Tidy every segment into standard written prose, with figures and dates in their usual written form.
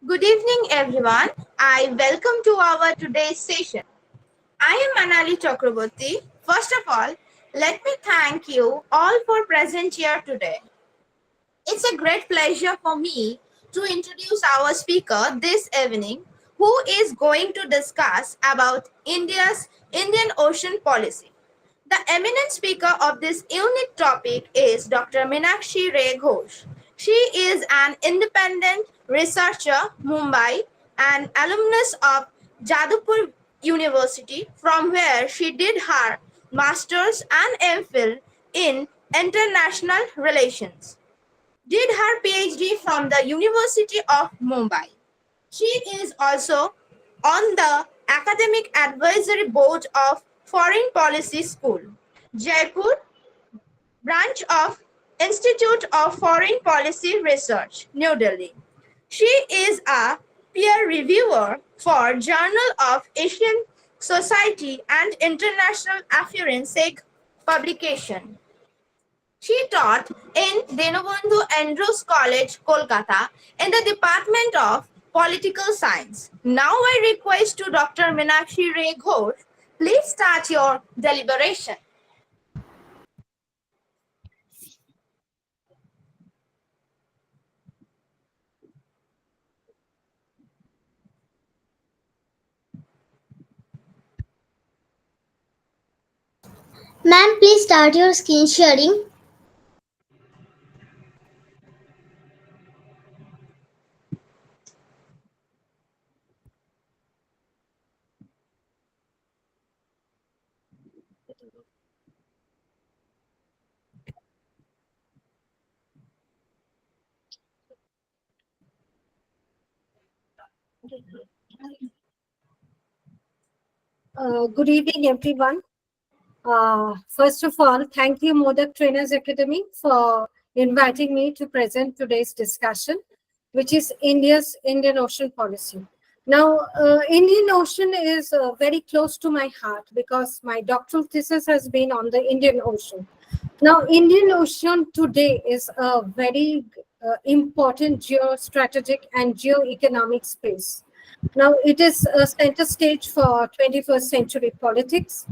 Good evening, everyone. I welcome to our today's session. I am Manali Chakraborty. First of all, let me thank you all for present here today. It's a great pleasure for me to introduce our speaker this evening, who is going to discuss about India's Indian Ocean policy. The eminent speaker of this unique topic is Dr. Meenakshi Rayghosh. She is an independent researcher, Mumbai, and alumnus of Jadavpur University, from where she did her master's and MPhil in international relations. Did her PhD from the University of Mumbai. She is also on the Academic Advisory Board of Foreign Policy School, Jaipur branch of Institute of Foreign Policy Research, New Delhi. She is a peer reviewer for Journal of Asian Society and International Affairs SEG publication. She taught in Dinabandhu Andrews College, Kolkata, in the Department of Political Science. Now I request to Dr. Meenakshi Ray Ghosh, please start your deliberation. Ma'am, please start your screen sharing. Good evening, everyone. First of all, thank you, Modak Trainers Academy, for inviting me to present today's discussion, which is India's Indian Ocean policy. Now, Indian Ocean is very close to my heart because my doctoral thesis has been on the Indian Ocean. Now, Indian Ocean today is a very important geostrategic and geoeconomic space. Now, it is a center stage for 21st century politics.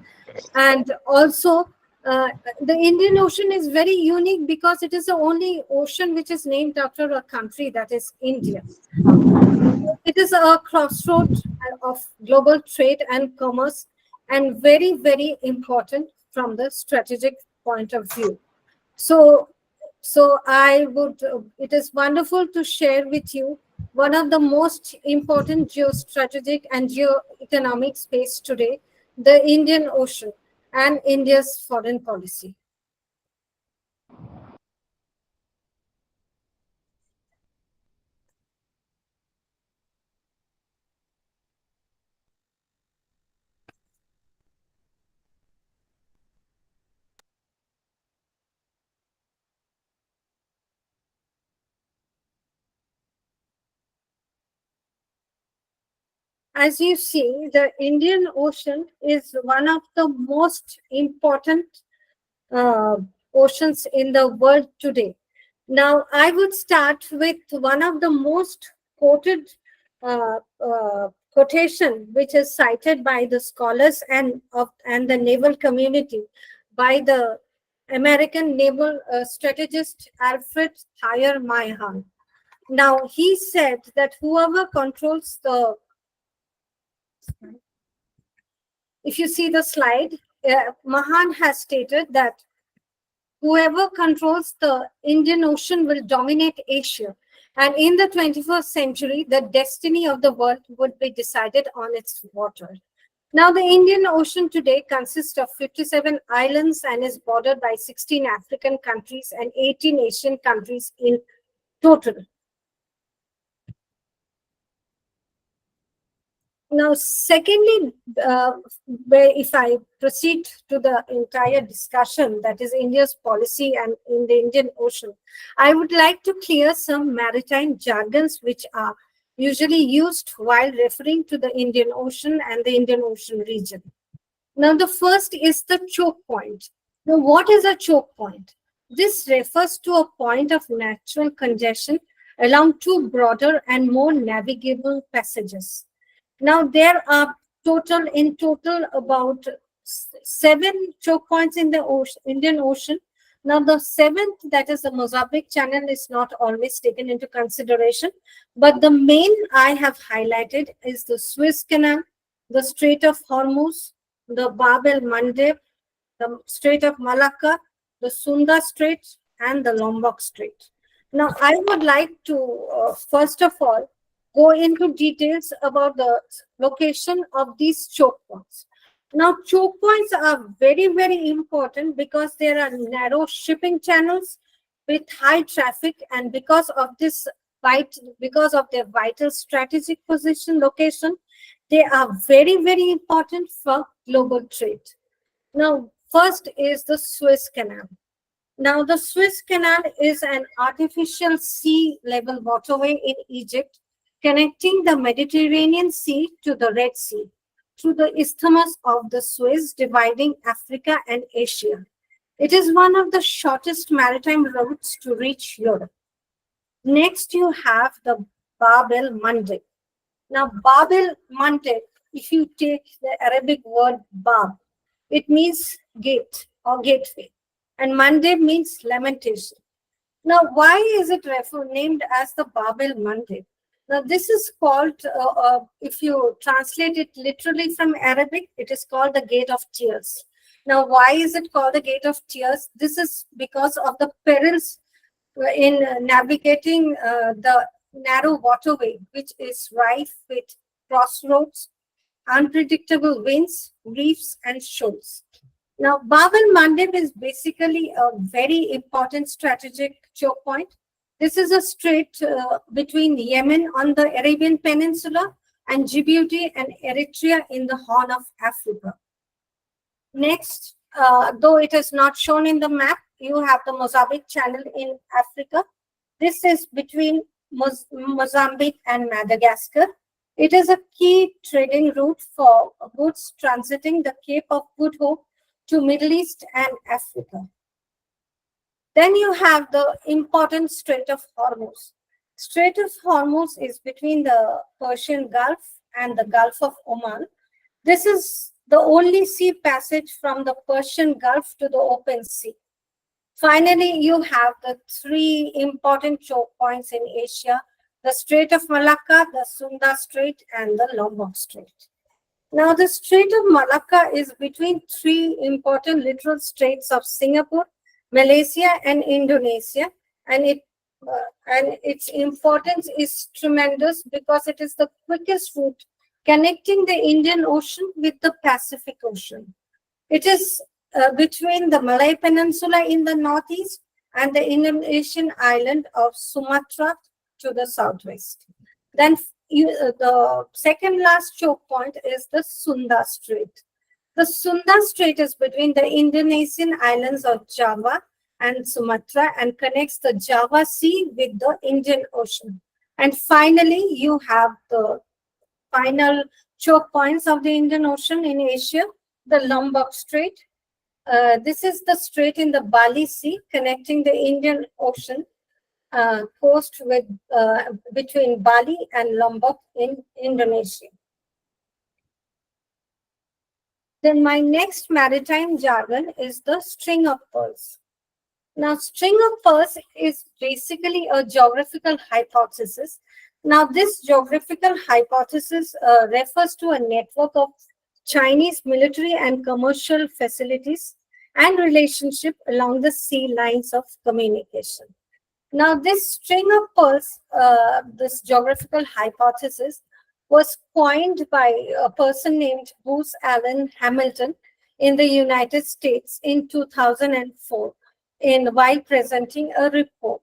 And also, the Indian Ocean is very unique because it is the only ocean which is named after a country, that is India. It is a crossroad of global trade and commerce, and very, very important from the strategic point of view. So, it is wonderful to share with you one of the most important geostrategic and geoeconomic space today, the Indian Ocean and India's foreign policy. As you see, the Indian Ocean is one of the most important uh, oceans in the world today. Now, I would start with one of the most quoted quotation, which is cited by the scholars and the naval community by the American naval strategist Alfred Thayer Mahan. Now, he said that whoever controls the, if you see the slide, Mahan has stated that whoever controls the Indian Ocean will dominate Asia. And in the 21st century, the destiny of the world would be decided on its water. Now, the Indian Ocean today consists of 57 islands and is bordered by 16 African countries and 18 Asian countries in total. Now, secondly, if I proceed to the entire discussion, that is India's policy and in the Indian Ocean, I would like to clear some maritime jargons which are usually used while referring to the Indian Ocean and the Indian Ocean region. Now, the first is the choke point. Now, what is a choke point? This refers to a point of natural congestion along two broader and more navigable passages. Now, there are in total about seven choke points in the Indian Ocean. Now, the seventh, that is the Mozambique Channel, is not always taken into consideration. But the main I have highlighted is the Suez Canal, the Strait of Hormuz, the Bab el Mandeb, the Strait of Malacca, the Sunda Strait, and the Lombok Strait. Now, I would like to, first of all, go into details about the location of these choke points. Now, choke points are very, very important because there are narrow shipping channels with high traffic, and because of their vital strategic position location, they are very, very important for global trade. Now, first is the Suez Canal. Now, the Suez Canal is an artificial sea level waterway in Egypt connecting the Mediterranean Sea to the Red Sea through the Isthmus of the Suez, dividing Africa and Asia. It is one of the shortest maritime routes to reach Europe. Next, you have the Bab el Mandeb. Now, Bab el Mandeb, if you take the Arabic word Bab, it means gate or gateway, and Mandeb means lamentation. Now, why is it named as the Bab el Mandeb? Now, this is called, if you translate it literally from Arabic, it is called the Gate of Tears. Now, why is it called the Gate of Tears? This is because of the perils in navigating the narrow waterway, which is rife with crossroads, unpredictable winds, reefs, and shoals. Now, Bab el Mandeb is basically a very important strategic choke point. This is a strait between Yemen on the Arabian Peninsula and Djibouti and Eritrea in the Horn of Africa. Next, though it is not shown in the map, you have the Mozambique Channel in Africa. This is between Mozambique and Madagascar. It is a key trading route for goods transiting the Cape of Good Hope to Middle East and Africa. Then you have the important Strait of Hormuz. Strait of Hormuz is between the Persian Gulf and the Gulf of Oman. This is the only sea passage from the Persian Gulf to the open sea. Finally, you have the three important choke points in Asia: the Strait of Malacca, the Sunda Strait, and the Lombok Strait. Now, the Strait of Malacca is between three important littoral straits of Singapore, Malaysia, and Indonesia, and its importance is tremendous because it is the quickest route connecting the Indian Ocean with the Pacific Ocean. It is between the Malay Peninsula in the northeast and the Indonesian island of Sumatra to the southwest. Then the second last choke point is the Sunda Strait. The Sunda Strait is between the Indonesian islands of Java and Sumatra and connects the Java Sea with the Indian Ocean. And finally, you have the final choke points of the Indian Ocean in Asia, the Lombok Strait. This is the strait in the Bali Sea connecting the Indian Ocean coast with between Bali and Lombok in Indonesia. Then my next maritime jargon is the string of pearls. Now, string of pearls is basically a geographical hypothesis. Now, this geographical hypothesis refers to a network of Chinese military and commercial facilities and relationship along the sea lines of communication. Now, this string of pearls, this geographical hypothesis, was coined by a person named Booz Allen Hamilton in the United States in 2004 while presenting a report.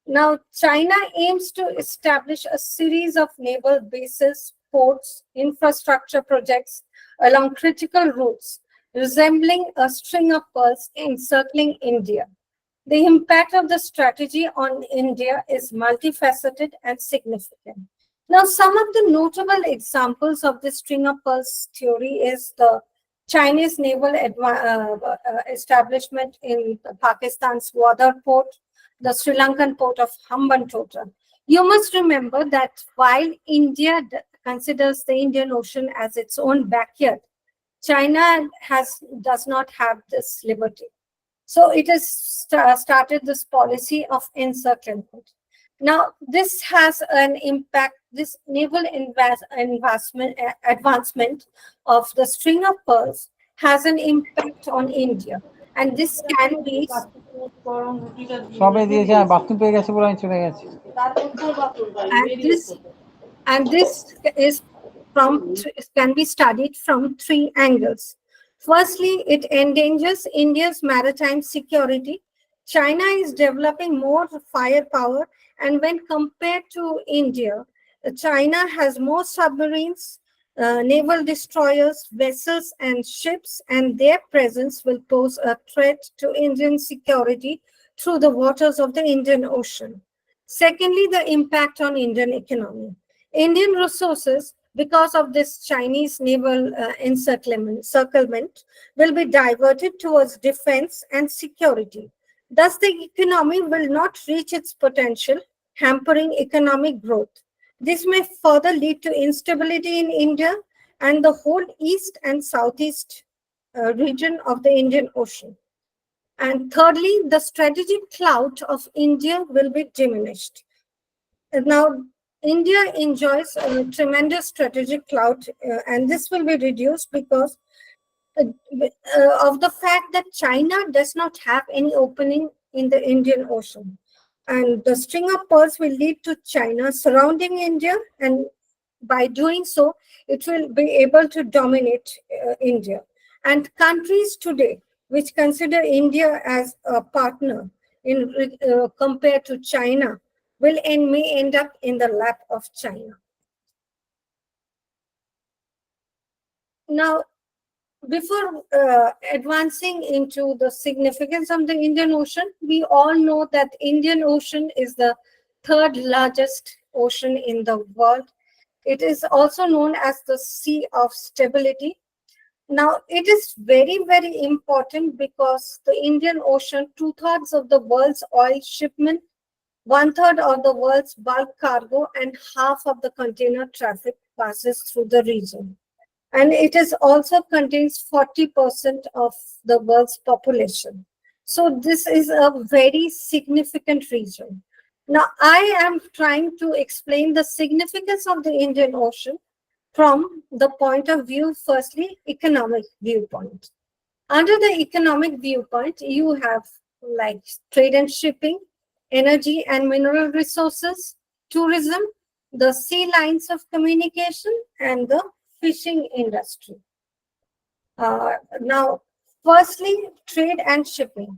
Now, China aims to establish a series of naval bases, ports, infrastructure projects along critical routes, resembling a string of pearls encircling India. The impact of the strategy on India is multifaceted and significant. Now, some of the notable examples of the string of pearls theory is the Chinese naval establishment in Pakistan's Gwadar port, the Sri Lankan port of Hambantota. You must remember that while India considers the Indian Ocean as its own backyard, China does not have this liberty. So it has started this policy of encirclement. Now, this has an impact, this naval advancement of the string of pearls has an impact on India. And this can be সবে দিয়েছে আর bathroom পেয়ে গেছে বলে আমি চলে গেছি and this is can be studied from three angles. Firstly, it endangers India's maritime security. China is developing more firepower, and when compared to India, China has more submarines, naval destroyers, vessels, and ships, and their presence will pose a threat to Indian security through the waters of the Indian Ocean. Secondly, the impact on Indian economy. Indian resources, because of this Chinese naval encirclement, will be diverted towards defense and security. Thus, the economy will not reach its potential, hampering economic growth. This may further lead to instability in India and the whole east and southeast region of the Indian Ocean. And thirdly, the strategic clout of India will be diminished. Now, India enjoys a tremendous strategic clout, and this will be reduced because of the fact that China does not have any opening in the Indian Ocean. And the string of pearls will lead to China surrounding India, and by doing so, it will be able to dominate India. And countries today which consider India as a partner in compared to China may end up in the lap of China. Now, before advancing into the significance of the Indian Ocean, we all know that Indian Ocean is the third largest ocean in the world. It is also known as the Sea of Stability. Now, it is very, very important because the Indian Ocean, 2/3 of the world's oil shipment, 1/3 of the world's bulk cargo, and half of the container traffic passes through the region. And it is also contains 40% of the world's population. So this is a very significant region. Now, I am trying to explain the significance of the Indian Ocean from the point of view, firstly, economic viewpoint. Under the economic viewpoint, you have like trade and shipping, energy and mineral resources, tourism, the sea lines of communication, and the fishing industry. Now, firstly, trade and shipping.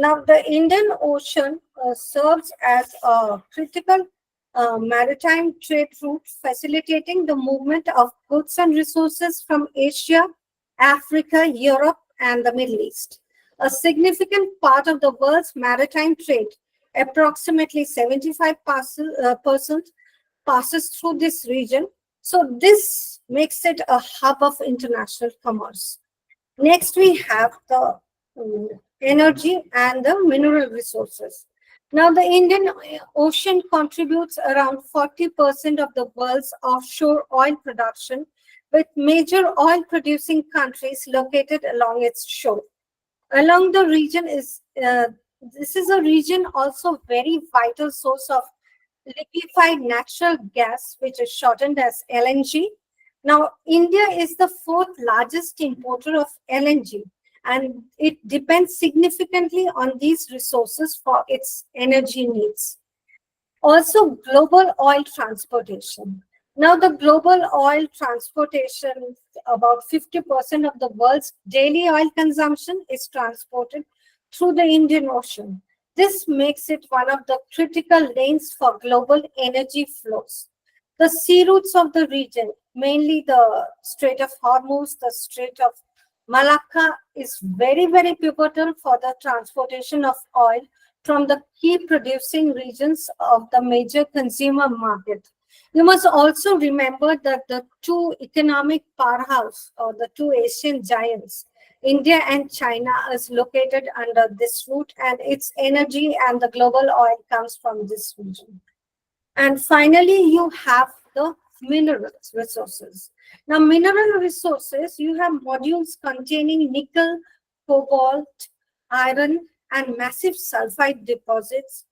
Now, the Indian Ocean serves as a critical maritime trade route, facilitating the movement of goods and resources from Asia, Africa, Europe, and the Middle East. A significant part of the world's maritime trade, approximately 75% passes through this region. So this makes it a hub of international commerce. Next, we have the energy and the mineral resources. Now, the Indian Ocean contributes around 40% of the world's offshore oil production, with major oil-producing countries located along its shore. Along the region this is a region also very vital source of liquefied natural gas, which is shortened as LNG. Now, India is the fourth largest importer of LNG, and it depends significantly on these resources for its energy needs. Also, global oil transportation. Now, the global oil transportation, about 50% of the world's daily oil consumption is transported through the Indian Ocean. This makes it one of the critical lanes for global energy flows. The sea routes of the region, mainly the Strait of Hormuz, the Strait of Malacca, is very, very pivotal for the transportation of oil from the key producing regions of the major consumer market. You must also remember that the two economic powerhouses, or the two Asian giants, India and China, is located under this route, and its energy and the global oil comes from this region. And finally, you have the minerals resources. Now, mineral resources, you have modules containing nickel, cobalt, iron, and massive sulfide deposits,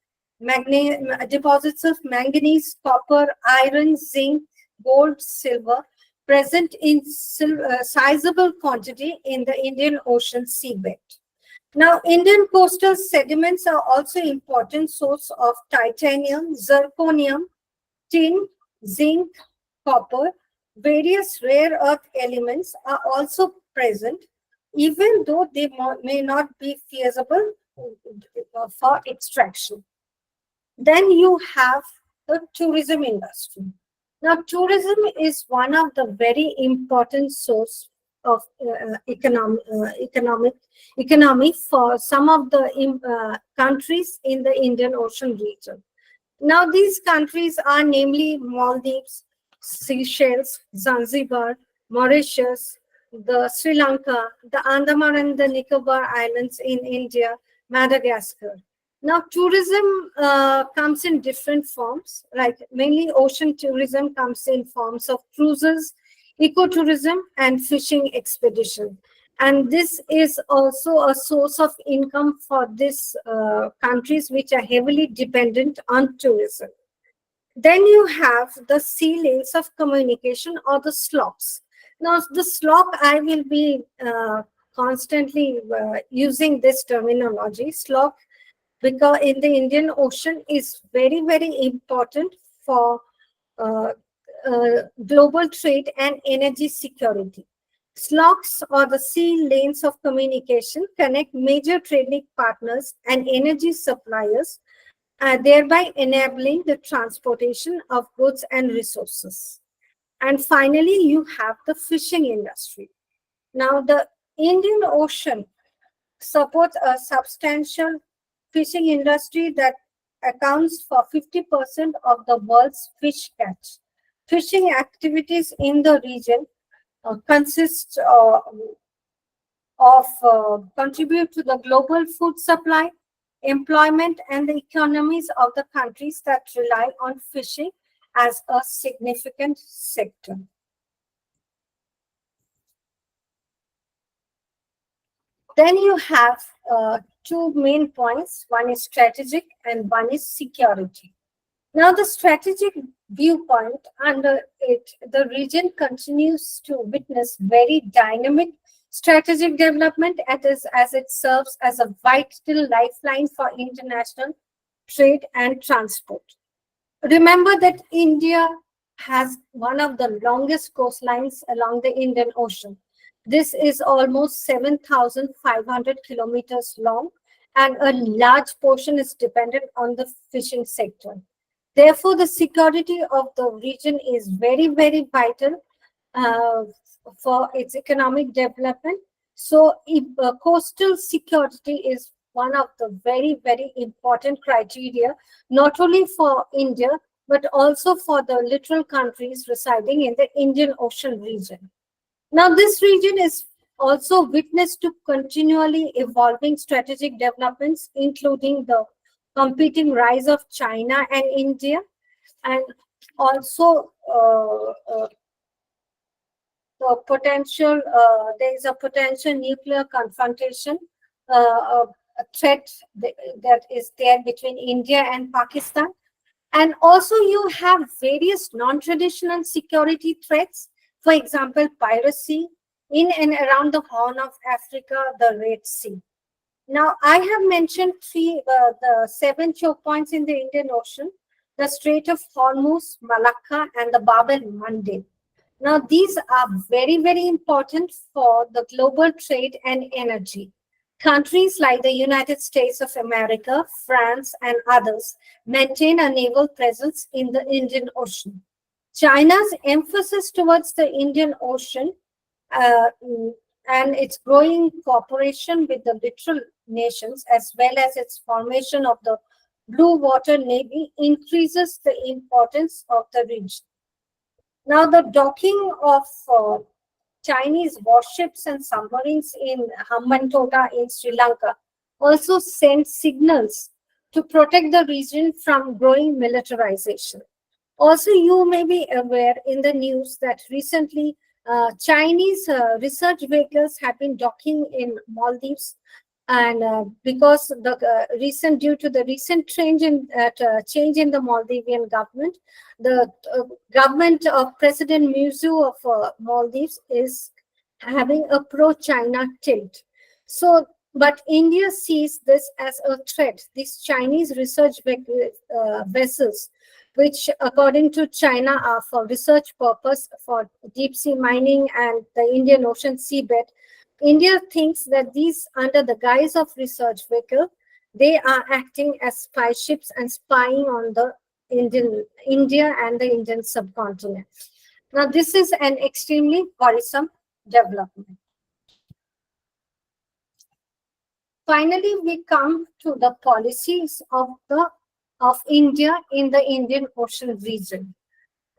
deposits of manganese, copper, iron, zinc, gold, silver, present in sizable quantity in the Indian Ocean seabed. Now, Indian coastal sediments are also important source of titanium, zirconium, tin, zinc, copper. Various rare earth elements are also present, even though they may not be feasible for extraction. Then you have the tourism industry. Now, tourism is one of the very important source of economy for some of the countries in the Indian Ocean region. Now, these countries are namely Maldives, Seychelles, Zanzibar, Mauritius, the Sri Lanka, the Andaman and the Nicobar Islands in India, Madagascar. Now, tourism comes in different forms, like mainly ocean tourism comes in forms of cruises, ecotourism, and fishing expedition. And this is also a source of income for these countries which are heavily dependent on tourism. Then you have the sea lanes of communication or the slocks. Now, the slock, I will be constantly using this terminology, slock, because in the Indian Ocean is very, very important for uh, global trade and energy security. Slocks or the sea lanes of communication connect major trading partners and energy suppliers, thereby enabling the transportation of goods and resources. And finally, you have the fishing industry. Now, the Indian Ocean supports a substantial fishing industry that accounts for 50% of the world's fish catch. Fishing activities in the region consist of contribute to the global food supply, employment, and the economies of the countries that rely on fishing as a significant sector. Then you have two main points. One is strategic and one is security. Now, the strategic viewpoint, under it, the region continues to witness very dynamic strategic development as it serves as a vital lifeline for international trade and transport. Remember that India has one of the longest coastlines along the Indian Ocean. This is almost 7,500 kilometers long, and a large portion is dependent on the fishing sector. Therefore, the security of the region is very, very vital for its economic development. So, coastal security is one of the very, very important criteria, not only for India, but also for the littoral countries residing in the Indian Ocean region. Now, this region is also witness to continually evolving strategic developments, including the competing rise of China and India, and also the potential, there is a potential nuclear confrontation, a threat that is there between India and Pakistan. And also you have various non-traditional security threats, for example, piracy in and around the Horn of Africa, the Red Sea. Now, I have mentioned the 7 choke points in the Indian Ocean: the Strait of Hormuz, Malacca, and the Bab el Mandeb. Now, these are very, very important for the global trade and energy. Countries like the United States of America, France, and others maintain a naval presence in the Indian Ocean. China's emphasis towards the Indian Ocean and its growing cooperation with the littoral nations, as well as its formation of the Blue Water Navy, increases the importance of the region. Now, the docking of Chinese warships and submarines in Hambantota in Sri Lanka also sent signals to protect the region from growing militarization. Also, you may be aware in the news that recently Chinese research vehicles have been docking in Maldives, and because the recent due to the recent change in the Maldivian government, the government of President Musu of Maldives is having a pro-China tilt. So, but India sees this as a threat. These Chinese research vessels, which according to China are for research purpose for deep sea mining and the Indian Ocean seabed. India thinks that these, under the guise of research vehicle, they are acting as spy ships and spying on the India and the Indian subcontinent. Now, this is an extremely worrisome development. Finally, we come to the policies of India in the Indian Ocean region.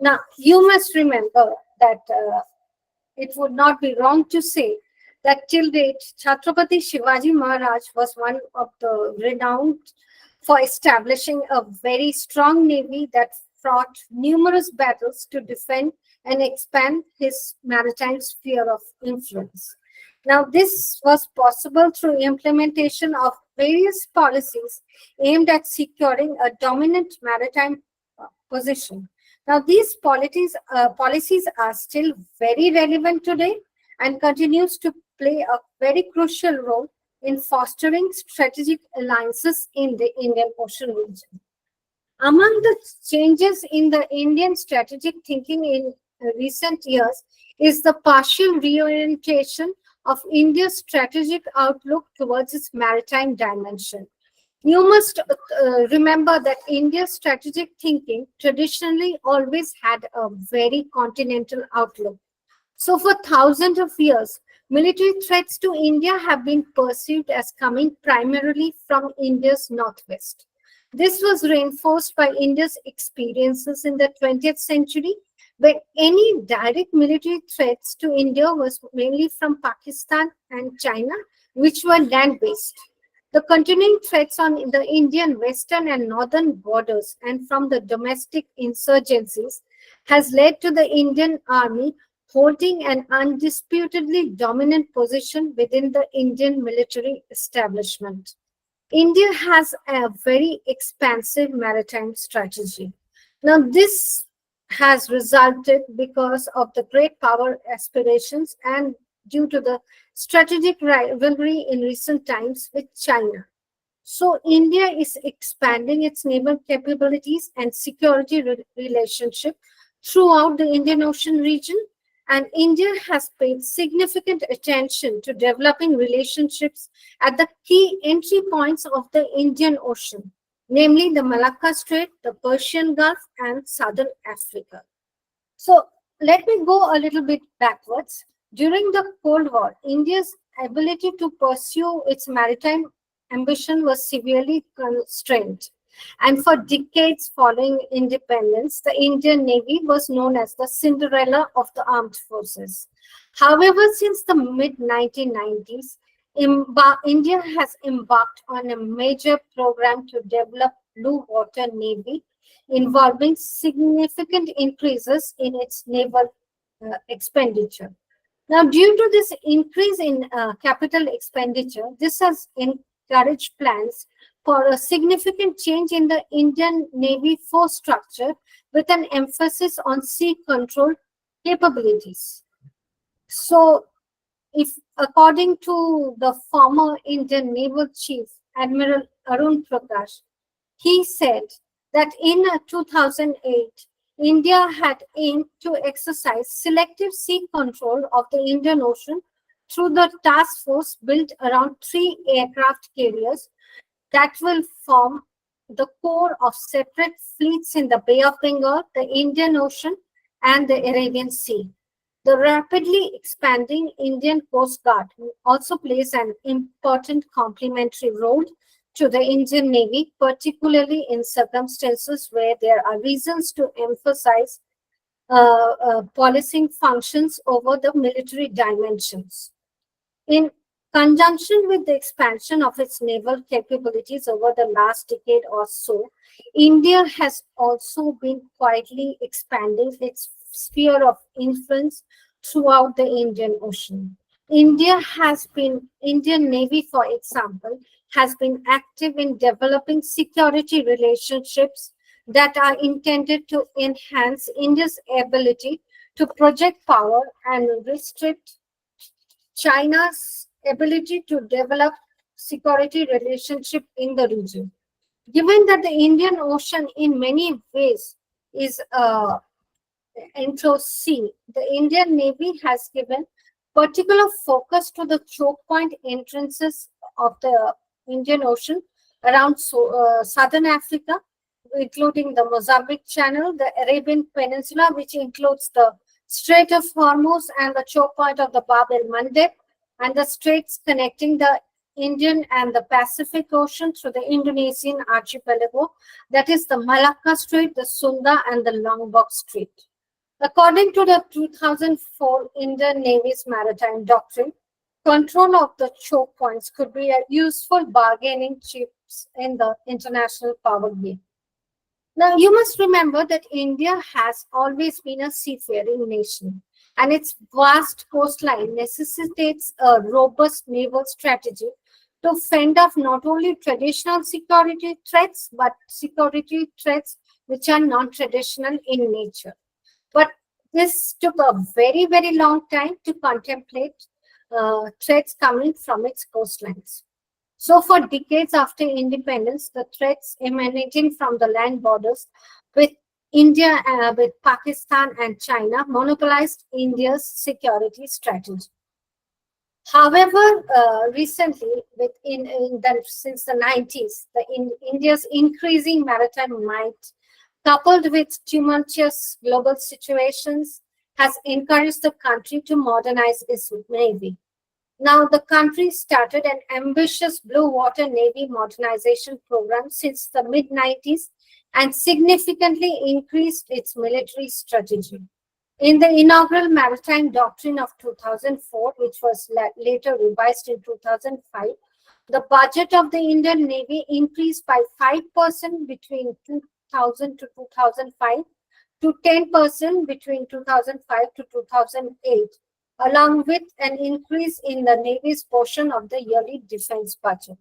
Now, you must remember that it would not be wrong to say that till date, Chhatrapati Shivaji Maharaj was one of the renowned for establishing a very strong navy that fought numerous battles to defend and expand his maritime sphere of influence. Now, this was possible through implementation of various policies aimed at securing a dominant maritime position. Now, these policies are still very relevant today and continues to play a very crucial role in fostering strategic alliances in the Indian Ocean region. Among the changes in the Indian strategic thinking in recent years is the partial reorientation of India's strategic outlook towards its maritime dimension. You must remember that India's strategic thinking traditionally always had a very continental outlook. So, for thousands of years, military threats to India have been perceived as coming primarily from India's northwest. This was reinforced by India's experiences in the 20th century, when any direct military threats to India was mainly from Pakistan and China, which were land-based. The continuing threats on the Indian western and northern borders and from the domestic insurgencies has led to the Indian army holding an undisputedly dominant position within the Indian military establishment. India has a very expansive maritime strategy. Now, this has resulted because of the great power aspirations and due to the strategic rivalry in recent times with China. So, India is expanding its naval capabilities and security relationship throughout the Indian Ocean region, and India has paid significant attention to developing relationships at the key entry points of the Indian Ocean, namely the Malacca Strait, the Persian Gulf, and Southern Africa. So let me go a little bit backwards. During the Cold War, India's ability to pursue its maritime ambition was severely constrained. And for decades following independence, the Indian Navy was known as the Cinderella of the armed forces. However, since the mid-1990s, India has embarked on a major program to develop blue water navy involving significant increases in its naval expenditure. Now, due to this increase in capital expenditure, this has encouraged plans for a significant change in the Indian Navy force structure with an emphasis on sea control capabilities. So, if according to the former Indian Naval Chief, Admiral Arun Prakash, he said that in 2008, India had aimed to exercise selective sea control of the Indian Ocean through the task force built around 3 aircraft carriers that will form the core of separate fleets in the Bay of Bengal, the Indian Ocean, and the Arabian Sea. The rapidly expanding Indian Coast Guard also plays an important complementary role to the Indian Navy, particularly in circumstances where there are reasons to emphasize policing functions over the military dimensions. In Conjunction with the expansion of its naval capabilities over the last decade or so, India has also been quietly expanding its sphere of influence throughout the Indian Ocean. Indian Navy, for example, has been active in developing security relationships that are intended to enhance India's ability to project power and restrict China's ability to develop security relationship in the region. Given that the Indian Ocean in many ways is a enclosed sea, the Indian Navy has given particular focus to the choke point entrances of the Indian Ocean around southern Africa, including the Mozambique Channel, the Arabian Peninsula, which includes the Strait of Hormuz and the choke point of the Bab el Mandeb, and the straits connecting the Indian and the Pacific Ocean through the Indonesian archipelago, that is the Malacca Strait, the Sunda, and the Lombok Strait. According to the 2004 Indian Navy's maritime doctrine, control of the choke points could be a useful bargaining chips in the international power game. Now, you must remember that India has always been a seafaring nation, and its vast coastline necessitates a robust naval strategy to fend off not only traditional security threats, but security threats which are non-traditional in nature. But this took a very, very long time to contemplate threats coming from its coastlines. So, for decades after independence, the threats emanating from the land borders with India, with Pakistan and China monopolized India's security strategy. However, recently, since the 90s, India's increasing maritime might, coupled with tumultuous global situations, has encouraged the country to modernize its navy. Now, the country started an ambitious blue water navy modernization program since the mid-90s and significantly increased its military strategy. In the inaugural Maritime Doctrine of 2004, which was later revised in 2005, the budget of the Indian Navy increased by 5% between 2000 to 2005 to 10% between 2005 to 2008, along with an increase in the Navy's portion of the yearly defense budget.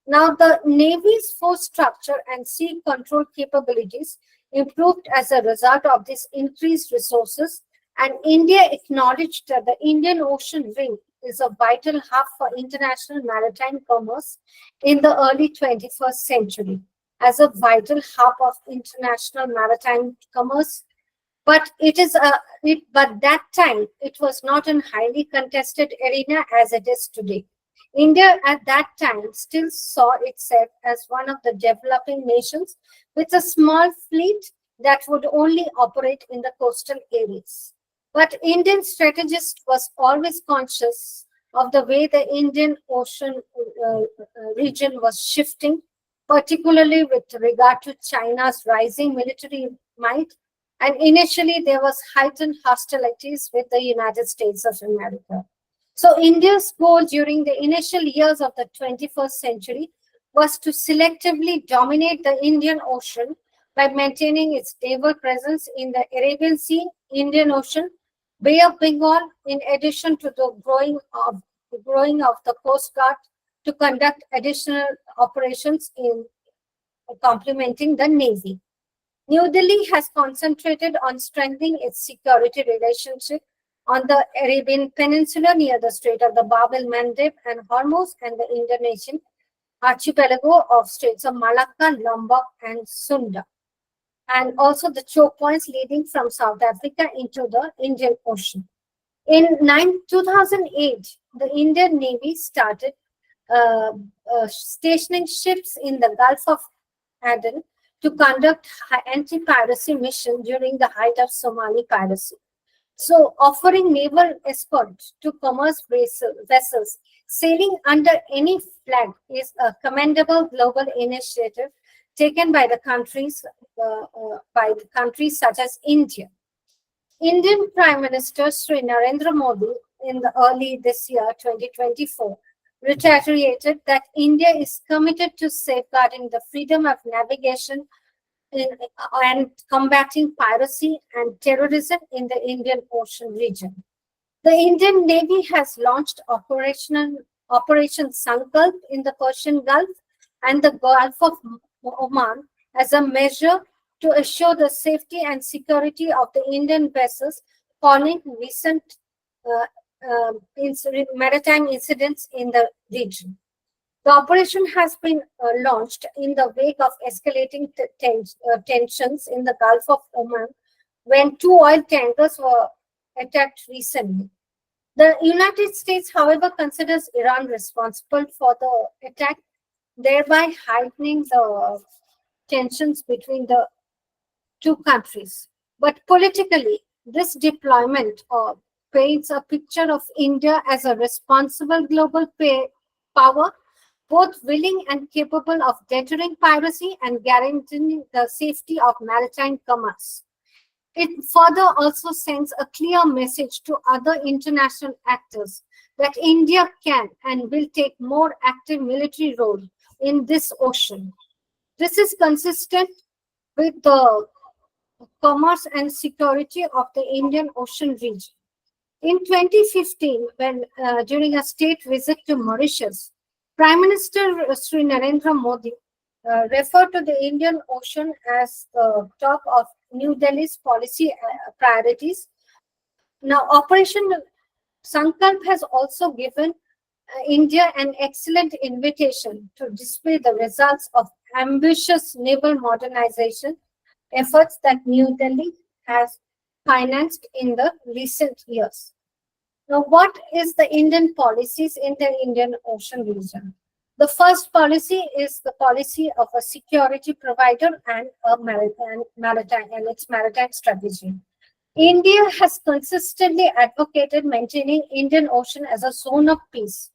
Now, the Navy's force structure and sea control capabilities improved as a result of these increased resources, and India acknowledged that the Indian Ocean Ring is a vital hub for international maritime commerce in the early 21st century. As a vital hub of international maritime commerce, but but that time it was not a highly contested arena as it is today. India at that time still saw itself as one of the developing nations with a small fleet that would only operate in the coastal areas. But Indian strategist was always conscious of the way the Indian Ocean region was shifting, particularly with regard to China's rising military might. And initially, there was heightened hostilities with the United States of America. So India's goal during the initial years of the 21st century was to selectively dominate the Indian Ocean by maintaining its naval presence in the Arabian Sea, Indian Ocean, Bay of Bengal, in addition to the growing of the Coast Guard to conduct additional operations in complementing the Navy. New Delhi has concentrated on strengthening its security relationship on the Arabian Peninsula near the Strait of the Bab el Mandeb and Hormuz and the Indonesian archipelago of Straits of Malacca, Lombok, and Sunda, and also the choke points leading from South Africa into the Indian Ocean. In 2008, the Indian Navy started stationing ships in the Gulf of Aden to conduct anti-piracy mission during the height of Somali piracy. So, offering naval escort to commerce vessels sailing under any flag is a commendable global initiative taken by the countries such as India. Indian Prime Minister Sri Narendra Modi in the early this year, 2024, reiterated that India is committed to safeguarding the freedom of navigation in, and combating piracy and terrorism in the Indian Ocean region. The Indian Navy has launched Operation Sankalp in the Persian Gulf and the Gulf of Oman as a measure to assure the safety and security of the Indian vessels following recent uh, maritime incidents in the region. The operation has been launched in the wake of escalating tensions in the Gulf of Oman when two oil tankers were attacked recently. The United States, however, considers Iran responsible for the attack, thereby heightening the tensions between the two countries. But politically, this deployment paints a picture of India as a responsible global power, both willing and capable of deterring piracy and guaranteeing the safety of maritime commerce. It further also sends a clear message to other international actors that India can and will take more active military role in this ocean. This is consistent with the commerce and security of the Indian Ocean region. In 2015, when during a state visit to Mauritius, Prime Minister Sri Narendra Modi referred to the Indian Ocean as the top of New Delhi's policy priorities. Now, Operation Sankalp has also given India an excellent invitation to display the results of ambitious naval modernization efforts that New Delhi has financed in the recent years. Now, what is the Indian policies in the Indian Ocean region? The first policy is the policy of a security provider and a its maritime strategy. India has consistently advocated maintaining Indian Ocean as a zone of peace.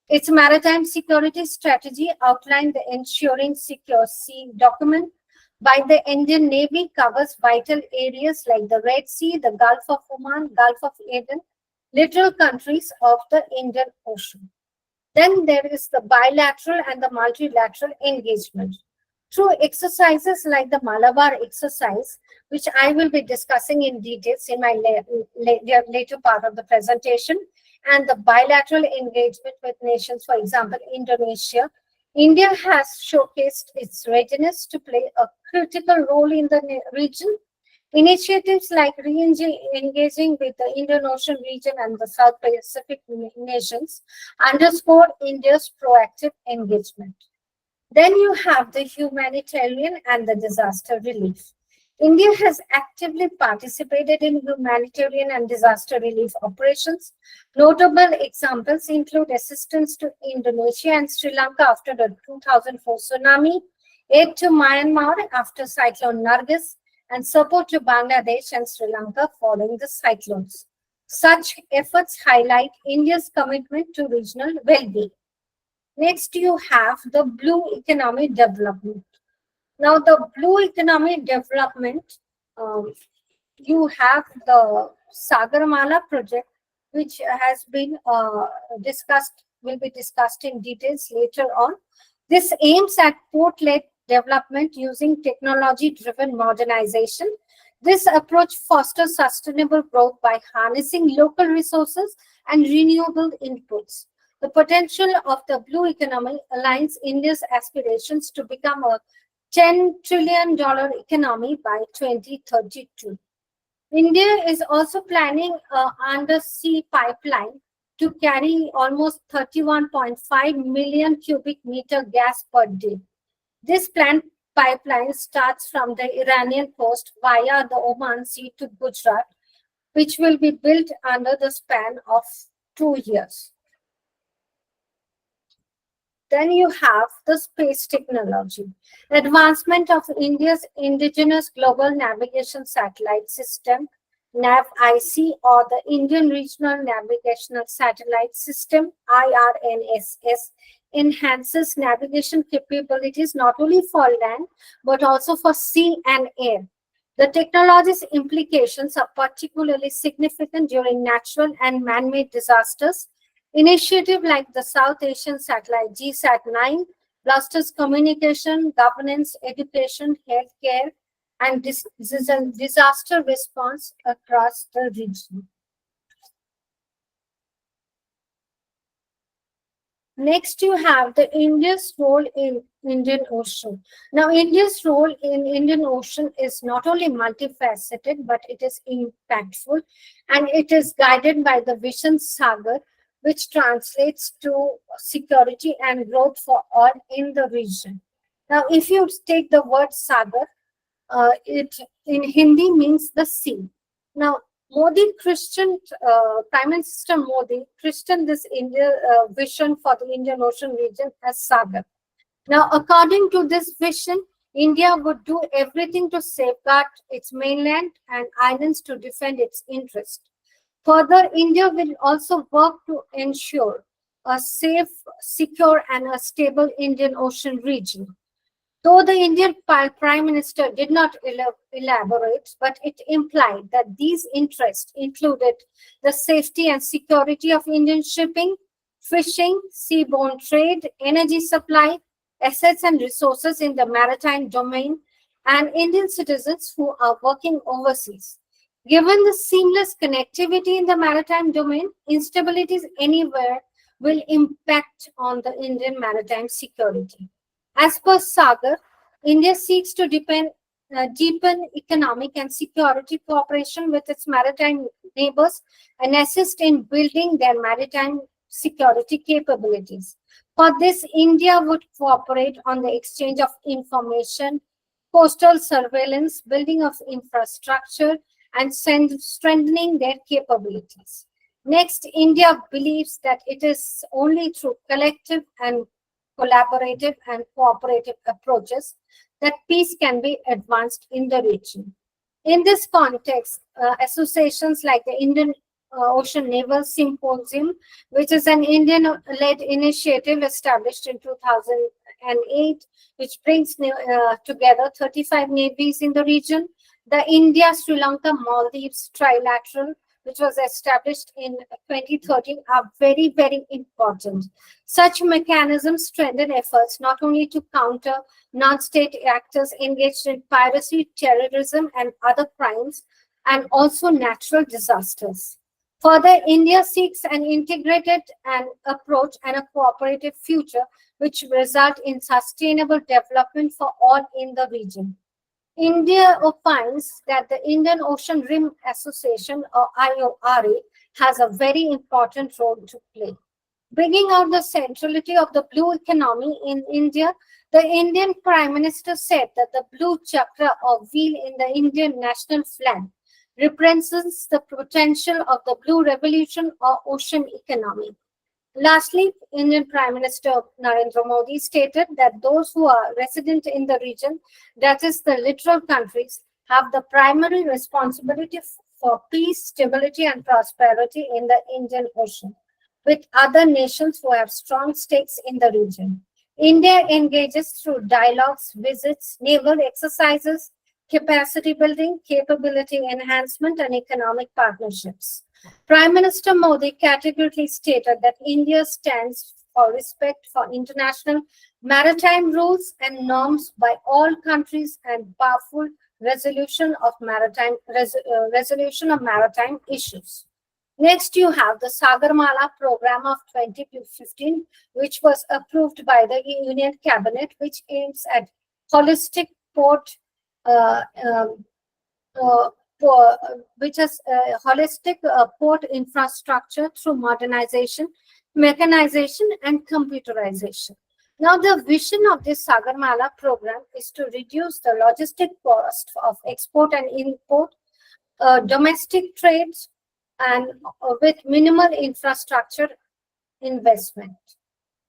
Its maritime security strategy outlined the Ensuring Secure Sea document by the Indian Navy covers vital areas like the Red Sea, the Gulf of Oman, Gulf of Aden, littoral countries of the Indian Ocean. Then there is the bilateral and the multilateral engagement. Through exercises like the Malabar exercise, which I will be discussing in details in my later part of the presentation, and the bilateral engagement with nations, for example, Indonesia, India has showcased its readiness to play a critical role in the region. Initiatives like re-engaging with the Indian Ocean region and the South Pacific nations underscore India's proactive engagement. Then you have the humanitarian and the disaster relief. India has actively participated in humanitarian and disaster relief operations. Notable examples include assistance to Indonesia and Sri Lanka after the 2004 tsunami, aid to Myanmar after Cyclone Nargis, and support to Bangladesh and Sri Lanka following the cyclones. Such efforts highlight India's commitment to regional well-being. Next, you have the blue economy development. Now, the blue economy development, you have the Sagarmala project, which has been will be discussed in details later on. This aims at port-led development using technology-driven modernization. This approach fosters sustainable growth by harnessing local resources and renewable inputs. The potential of the blue economy aligns India's aspirations to become a $10 trillion economy by 2032. India is also planning an undersea pipeline to carry almost 31.5 million cubic meter gas per day. This planned pipeline starts from the Iranian coast via the Oman Sea to Gujarat, which will be built under the span of 2 years. Then you have the space technology. Advancement of India's indigenous global navigation satellite system, NAV-IC, or the Indian Regional Navigational Satellite System, IRNSS, enhances navigation capabilities not only for land, but also for sea and air. The technology's implications are particularly significant during natural and man-made disasters. Initiatives like the South Asian satellite GSAT-9 blasters communication, governance, education, healthcare, and disaster response across the region. Next, you have the India's role in Indian Ocean. Now, India's role in Indian Ocean is not only multifaceted, but it is impactful, and it is guided by the Vision Sagar, which translates to security and growth for all in the region. Now, if you take the word Sagar, it in Hindi means the sea. Now, Modi Christian, Prime Minister Modi christened this India vision for the Indian Ocean region as Sagar. Now, according to this vision, India would do everything to safeguard its mainland and islands to defend its interest. Further, India will also work to ensure a safe, secure, and a stable Indian Ocean region. Though the Indian Prime Minister did not elaborate, but it implied that these interests included the safety and security of Indian shipping, fishing, seaborne trade, energy supply, assets and resources in the maritime domain, and Indian citizens who are working overseas. Given the seamless connectivity in the maritime domain, instabilities anywhere will impact on the Indian maritime security. As per Sagar, India seeks to deepen economic and security cooperation with its maritime neighbors and assist in building their maritime security capabilities. For this, India would cooperate on the exchange of information, coastal surveillance, building of infrastructure, and strengthening their capabilities. Next, India believes that it is only through collective and collaborative and cooperative approaches that peace can be advanced in the region. In this context, associations like the Indian Ocean Naval Symposium, which is an Indian-led initiative established in 2008, which brings together 35 navies in the region, the India-Sri Lanka-Maldives Trilateral, which was established in 2013, are very, very important. Such mechanisms strengthen efforts not only to counter non-state actors engaged in piracy, terrorism, and other crimes, and also natural disasters. Further, India seeks an integrated approach and a cooperative future which result in sustainable development for all in the region. India opines that the Indian Ocean Rim Association, or IORA, has a very important role to play. Bringing out the centrality of the blue economy in India, the Indian Prime Minister said that the blue chakra or wheel in the Indian national flag represents the potential of the blue revolution or ocean economy. Lastly, Indian Prime Minister Narendra Modi stated that those who are resident in the region, that is the littoral countries, have the primary responsibility for peace, stability, and prosperity in the Indian Ocean, with other nations who have strong stakes in the region. India engages through dialogues, visits, naval exercises, capacity building, capability enhancement, and economic partnerships. Prime Minister Modi categorically stated that India stands for respect for international maritime rules and norms by all countries and powerful resolution of maritime issues. Next, you have the Sagarmala program of 2015, which was approved by the Union Cabinet, which aims at holistic port port infrastructure through modernization, mechanization, and computerization. Now, the vision of this Sagarmala program is to reduce the logistic cost of export and import, domestic trades, and with minimal infrastructure investment.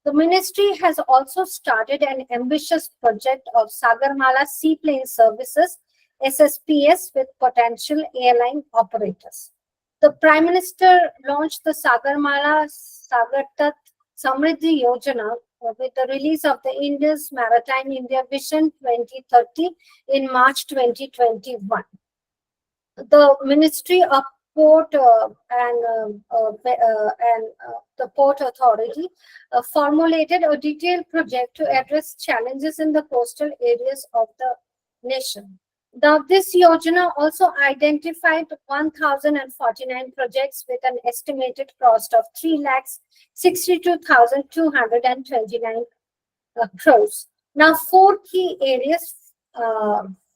The ministry has also started an ambitious project of Sagarmala Seaplane Services, SSPS, with potential airline operators. The Prime Minister launched the Sagarmala Sagartat Samriddhi Yojana with the release of the Indus Maritime India Vision 2030 in March 2021. The Ministry of Port the Port Authority formulated a detailed project to address challenges in the coastal areas of the nation. This Yojana also identified 1,049 projects with an estimated cost of 3,62,229 crores. Now, four key areas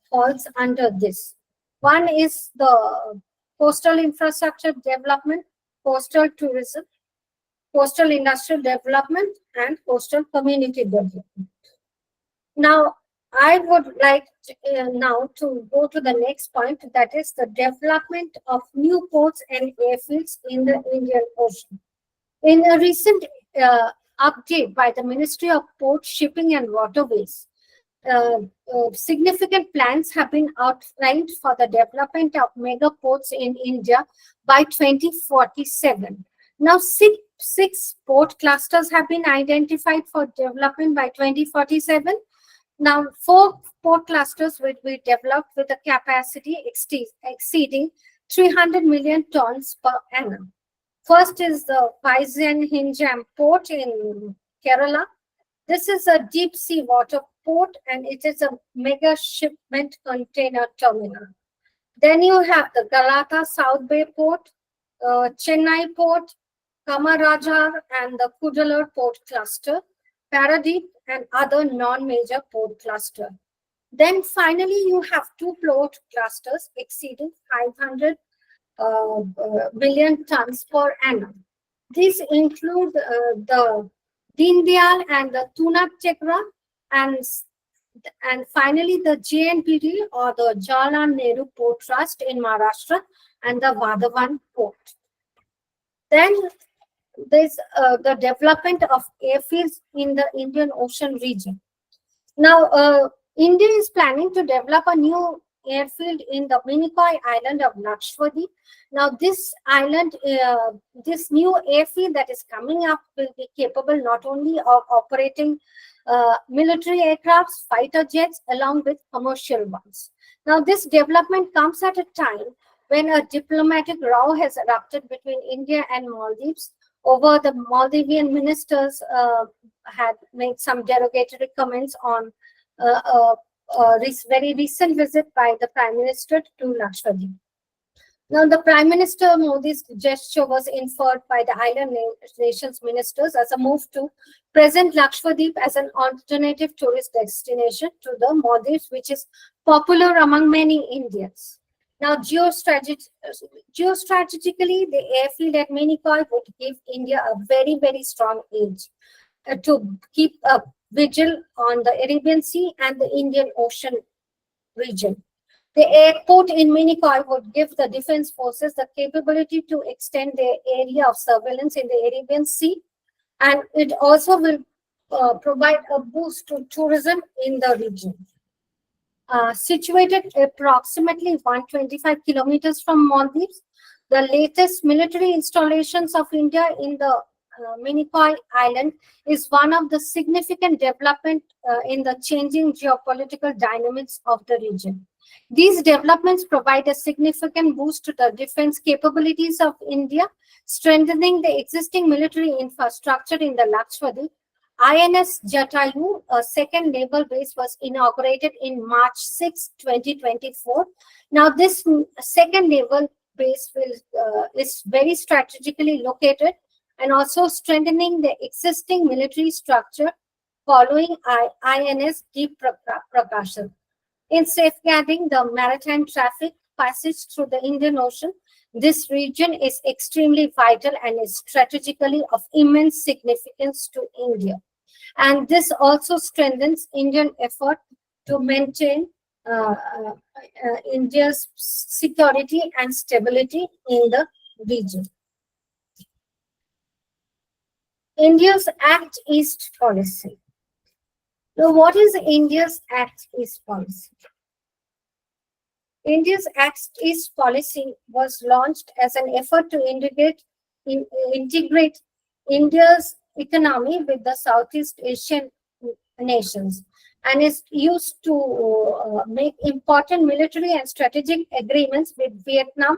falls under this. One is the coastal infrastructure development, coastal tourism, coastal industrial development, and coastal community development. Now, I would like now to go to the next point, that is the development of new ports and airfields in the Indian Ocean. In a recent update by the Ministry of Port, Shipping and Waterways, significant plans have been outlined for the development of mega ports in India by 2047. Now, six port clusters have been identified for development by 2047. Now, 4 port clusters will be developed with a capacity exceeding 300 million tons per annum. First is the Vizhinjam port in Kerala. This is a deep sea water port and it is a mega shipment container terminal. Then you have the Galata South Bay port, Chennai port, Kamarajar and the Kudalur port cluster, Paradeep and other non-major port cluster. Then finally you have 2 port clusters exceeding 500 million tons per annum. These include the Dindiyal and the Tunategra and finally the JNPT or the Jawaharlal Nehru Port Trust in Maharashtra and the Vadhavan port. Then there's the development of airfields in the Indian Ocean region. Now, India is planning to develop a new airfield in the Meenakshi island of Lakshadweep. Now, this island, this new airfield that is coming up will be capable not only of operating military aircrafts, fighter jets, along with commercial ones. Now, this development comes at a time when a diplomatic row has erupted between India and Maldives over the Maldivian ministers had made some derogatory comments on very recent visit by the Prime Minister to Lakshadweep. Now, the Prime Minister Modi's gesture was inferred by the island nations ministers as a move to present Lakshadweep as an alternative tourist destination to the Maldives, which is popular among many Indians. Now, geostrategically, the airfield at Meenakshi would give India a very, very strong edge to keep a vigil on the Arabian Sea and the Indian Ocean region. The airport in Meenakshi would give the defense forces the capability to extend their area of surveillance in the Arabian Sea, and it also will provide a boost to tourism in the region. Situated approximately 125 kilometers from Maldives, the latest military installations of India in the Meenakshi island is one of the significant development in the changing geopolitical dynamics of the region. These developments provide a significant boost to the defense capabilities of India, strengthening the existing military infrastructure in the Lakshadweep. INS Jatayu, a second naval base, was inaugurated in March 6, 2024. Now, this second naval base is very strategically located and also strengthening the existing military structure following INS Deep Prakashan. In safeguarding the maritime traffic passage through the Indian Ocean, this region is extremely vital and is strategically of immense significance to India. And this also strengthens Indian effort to maintain India's security and stability in the region. India's Act East policy. Now, what is India's Act East policy? India's Act East policy was launched as an effort to integrate India's economy with the Southeast Asian nations, and is used to make important military and strategic agreements with Vietnam,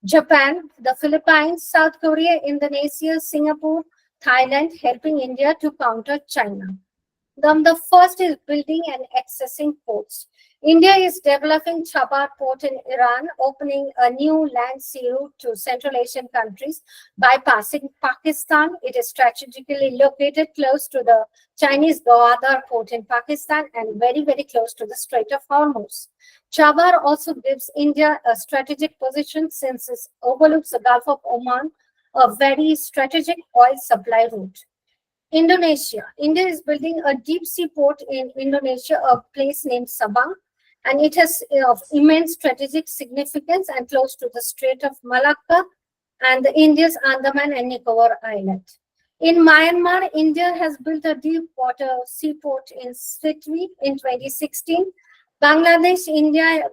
Japan, the Philippines, South Korea, Indonesia, Singapore, Thailand, helping India to counter China. The first is building and accessing ports. India is developing Chabad port in Iran, opening a new land sea route to Central Asian countries bypassing Pakistan. It is strategically located close to the Chinese Gwadar port in Pakistan and very, very close to the Strait of Hormuz. Chabad also gives India a strategic position since it overlooks the Gulf of Oman, a very strategic oil supply route. Indonesia. India is building a deep sea port in Indonesia, a place named Sabang, and it has of immense strategic significance and close to the Strait of Malacca and the India's Andaman and Nicobar Island. In Myanmar, India has built a deep water seaport in Sitwe in 2016. Bangladesh, India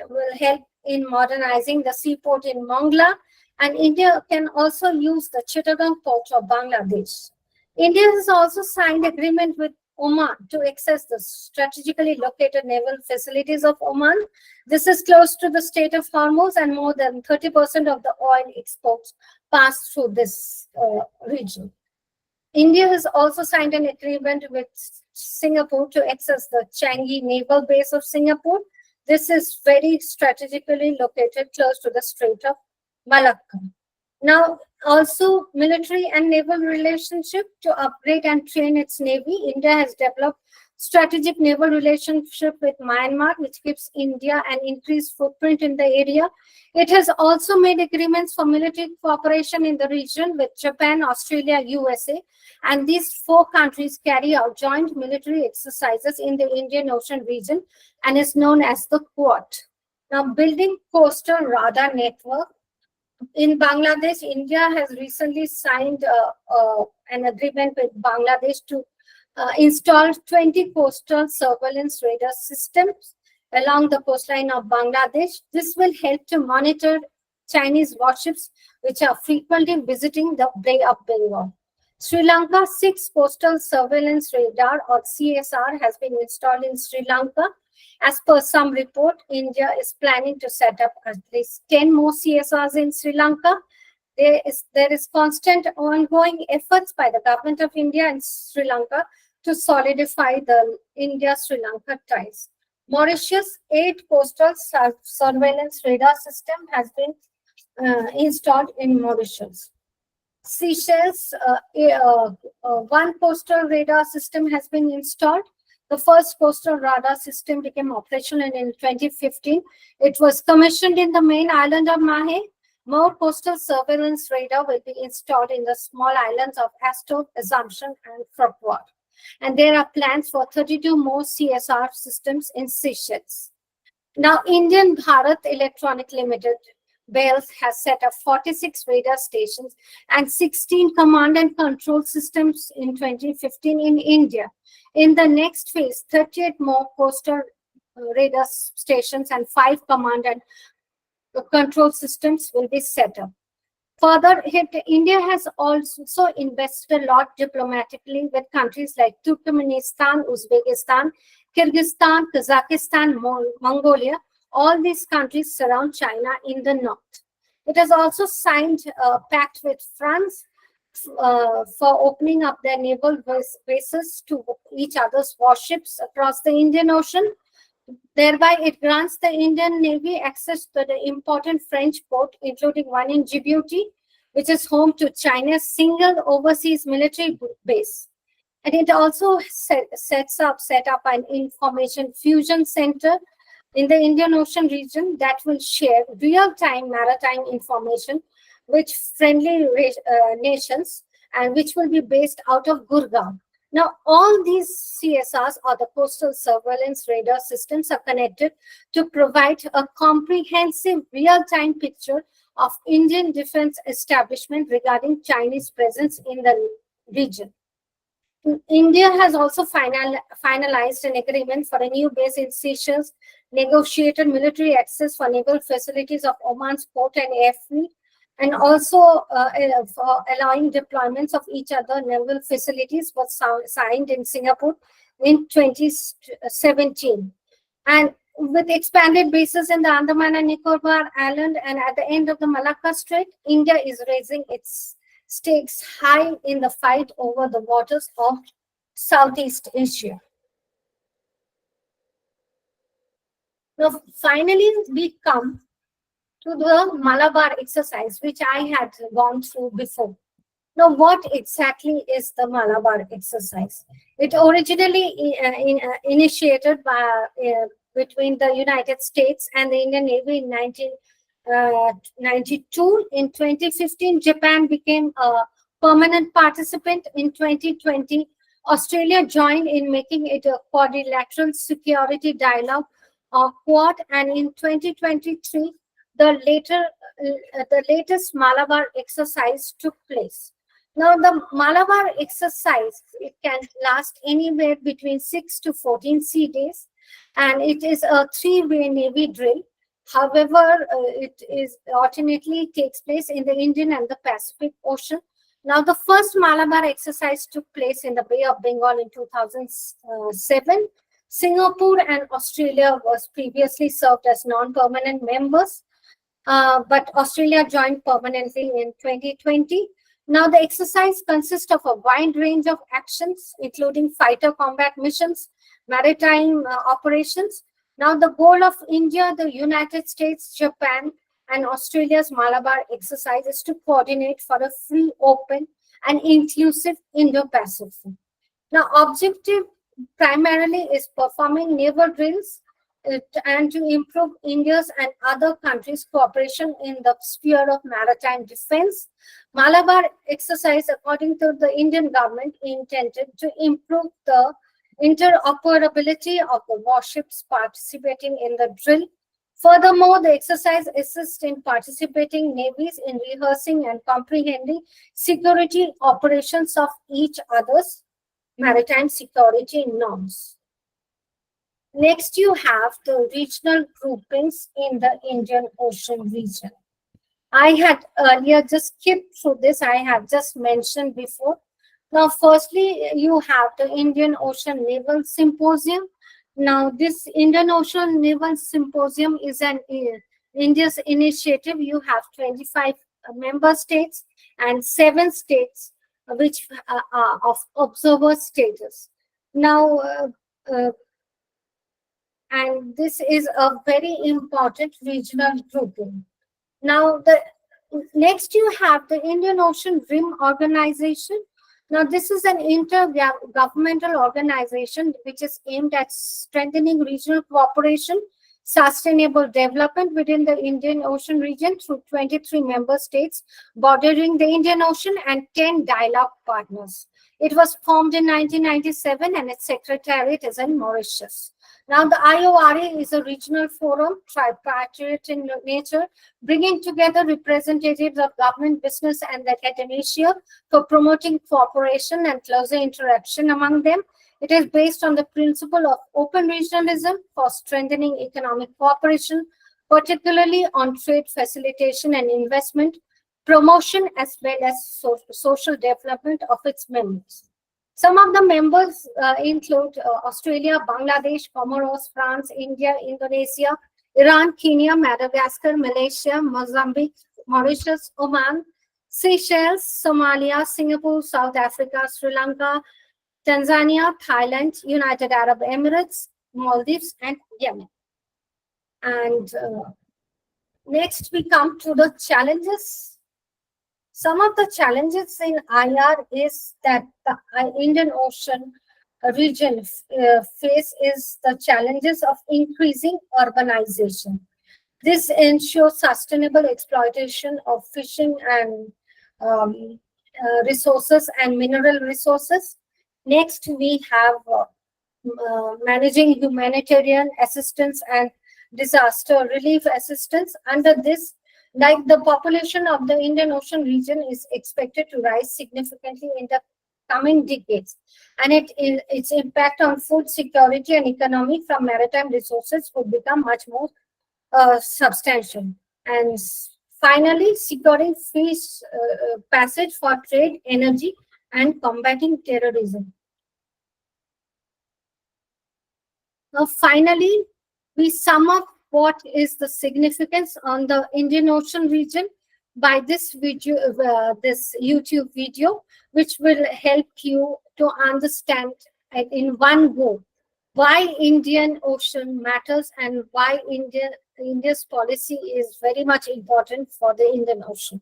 will help in modernizing the seaport in Mongla, and India can also use the Chittagong port of Bangladesh. India has also signed agreement with Oman to access the strategically located naval facilities of Oman. This is close to the Strait of Hormuz, and more than 30% of the oil exports pass through this region. India has also signed an agreement with Singapore to access the Changi naval base of Singapore. This is very strategically located close to the Strait of Malacca. Now, also military and naval relationship to upgrade and train its navy. India has developed strategic naval relationship with Myanmar, which gives India an increased footprint in the area. It has also made agreements for military cooperation in the region with Japan, Australia, USA, and these four countries carry out joint military exercises in the Indian Ocean region and is known as the Quad. Now, building coastal radar network. In Bangladesh, India has recently signed an agreement with Bangladesh to install 20 coastal surveillance radar systems along the coastline of Bangladesh. This will help to monitor Chinese warships which are frequently visiting the Bay of Bengal. Sri Lanka, 6 coastal surveillance radar or CSR has been installed in Sri Lanka. As per some report, India is planning to set up at least 10 more CSRs in Sri Lanka. There is constant ongoing efforts by the government of India and Sri Lanka to solidify the India-Sri Lanka ties. Mauritius, 8 coastal surveillance radar system has been installed in Mauritius. Seychelles, 1 coastal radar system has been installed. The first coastal radar system became operational in 2015. It was commissioned in the main island of Mahé. More coastal surveillance radar will be installed in the small islands of Astor, Assumption, and Farquhar. And there are plans for 32 more CSR systems in Seychelles. Now, Indian Bharat Electronic Limited, BELS, has set up 46 radar stations and 16 command and control systems in 2015 in India. In the next phase, 38 more coastal radar stations and 5 command and control systems will be set up. Further, India has also invested a lot diplomatically with countries like Turkmenistan, Uzbekistan, Kyrgyzstan, Kazakhstan, Mongolia. All these countries surround China in the north. It has also signed a pact with France for opening up their naval bases to each other's warships across the Indian Ocean. Thereby, it grants the Indian Navy access to the important French port, including one in Djibouti, which is home to China's single overseas military base. And it also set up an information fusion center in the Indian Ocean region that will share real-time maritime information with friendly nations, and which will be based out of Gurgaon. Now, all these CSRs or the coastal surveillance radar systems are connected to provide a comprehensive real-time picture of Indian defense establishment regarding Chinese presence in the region. India has also finalized an agreement for a new base in Seychelles, negotiated military access for naval facilities of Oman's port and airfield, and also for allowing deployments of each other naval facilities was signed in Singapore in 2017. And with expanded bases in the Andaman and Nicobar Island and at the end of the Malacca Strait, India is raising its stakes high in the fight over the waters of Southeast Asia. Now, finally, we come to the Malabar exercise, which I had gone through before. Now, what exactly is the Malabar exercise? It originally initiated by, between the United States and the Indian Navy in 1992. In 2015, Japan became a permanent participant. In 2020, Australia joined in making it a quadrilateral security dialogue or Quad, and in 2023, the latest Malabar exercise took place. Now, the Malabar exercise, it can last anywhere between 6 to 14 sea days, and it is a three-way Navy drill. However, it is alternately takes place in the Indian and the Pacific Ocean. Now, the first Malabar exercise took place in the Bay of Bengal in 2007. Singapore and Australia was previously served as non-permanent members, but Australia joined permanently in 2020. Now, the exercise consists of a wide range of actions, including fighter combat missions, maritime operations. Now, the goal of India, the United States, Japan, and Australia's Malabar exercise is to coordinate for a free, open, and inclusive Indo-Pacific. Now, objective primarily is performing naval drills and to improve India's and other countries' cooperation in the sphere of maritime defense. Malabar exercise, according to the Indian government, intended to improve the interoperability of the warships participating in the drill. Furthermore, the exercise assists in participating navies in rehearsing and comprehending security operations of each other's maritime security norms. Next, you have the regional groupings in the Indian Ocean region. I had earlier just skipped through this. I have just mentioned before. Now, firstly, you have the Indian Ocean Naval Symposium. Now, this Indian Ocean Naval Symposium is an India's initiative. You have 25 member states and 7 states which are of observer status. Now, and this is a very important regional grouping. Now, the next you have the Indian Ocean Rim Organization. Now, this is an intergovernmental organization which is aimed at strengthening regional cooperation, sustainable development within the Indian Ocean region through 23 member states bordering the Indian Ocean and 10 dialogue partners. It was formed in 1997 and its secretariat is in Mauritius. Now, the IORA is a regional forum, tripartite in nature, bringing together representatives of government, business, and academia for promoting cooperation and closer interaction among them. It is based on the principle of open regionalism for strengthening economic cooperation, particularly on trade facilitation and investment, promotion, as well as social development of its members. Some of the members include Australia, Bangladesh, Comoros, France, India, Indonesia, Iran, Kenya, Madagascar, Malaysia, Mozambique, Mauritius, Oman, Seychelles, Somalia, Singapore, South Africa, Sri Lanka, Tanzania, Thailand, United Arab Emirates, Maldives, and Yemen. And next we come to the challenges. Some of the challenges in IR is that the Indian Ocean region face is the challenges of increasing urbanization. This ensures sustainable exploitation of fishing and resources and mineral resources. Next, we have managing humanitarian assistance and disaster relief assistance. Under this, like the population of the Indian Ocean region is expected to rise significantly in the coming decades, and its impact on food security and economy from maritime resources would become much more substantial. And Finally, securing free passage for trade, energy, and combating terrorism. Now, finally, we sum up what is the significance on the Indian Ocean region by this video, this YouTube video, which will help you to understand in one go why Indian Ocean matters and why India's policy is very much important for the Indian Ocean.